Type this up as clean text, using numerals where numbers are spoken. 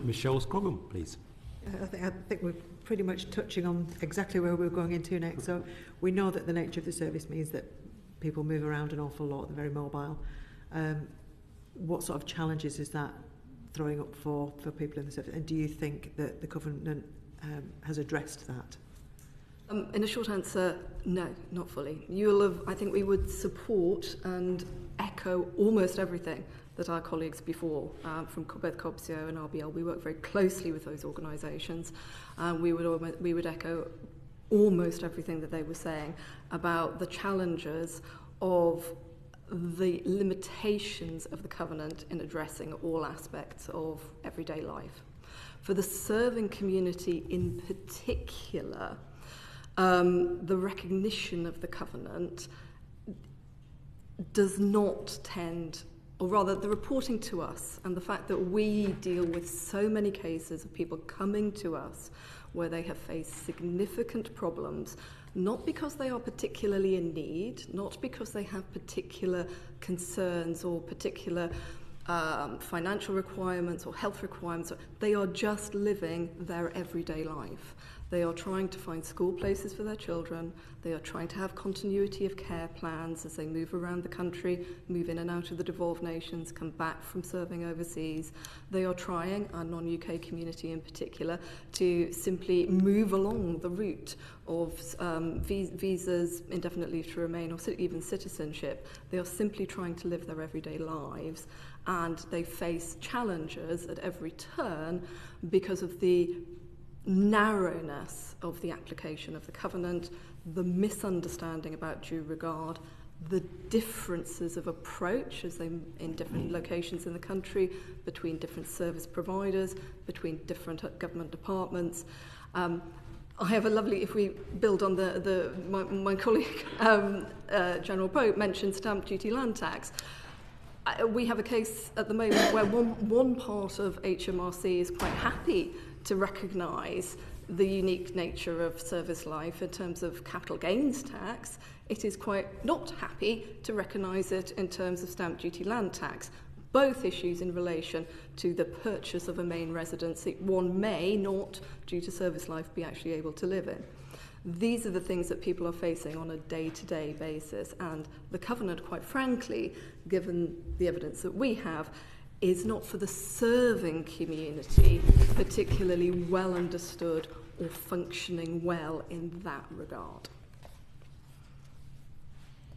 Michelle Scrogham, please. I think we're pretty much touching on exactly where we're going into next. So we know that the nature of the service means that people move around an awful lot, they're very mobile. What sort of challenges is that throwing up for people in the service? And do you think that the Covenant has addressed that? In a short answer, no, not fully. I think we would support and echo almost everything that our colleagues before, from both COBSIO and RBL, we work very closely with those organisations. We would echo almost everything that they were saying about the challenges of the limitations of the Covenant in addressing all aspects of everyday life. For the serving community in particular, the recognition of the Covenant does not tend, or rather the reporting to us and the fact that we deal with so many cases of people coming to us where they have faced significant problems, not because they are particularly in need, not because they have particular concerns or particular financial requirements or health requirements. They are just living their everyday life. They are trying to find school places for their children. They are trying to have continuity of care plans as they move around the country, move in and out of the devolved nations, come back from serving overseas. They are trying, our non-UK community in particular, to simply move along the route of visas, indefinite leave to remain, or even citizenship. They are simply trying to live their everyday lives, and they face challenges at every turn because of the narrowness of the application of the Covenant, the misunderstanding about due regard, the differences of approach as they in different locations in the country, between different service providers, between different government departments. I have a lovely, if we build on my colleague General Pope mentioned stamp duty land tax. We have a case at the moment where one part of HMRC is quite happy to recognise the unique nature of service life in terms of capital gains tax. It is quite not happy to recognise it in terms of stamp duty land tax. Both issues in relation to the purchase of a main residence that one may not, due to service life, be actually able to live in. These are the things that people are facing on a day-to-day basis, and the Covenant, quite frankly, given the evidence that we have, is not for the serving community particularly well understood or functioning well in that regard.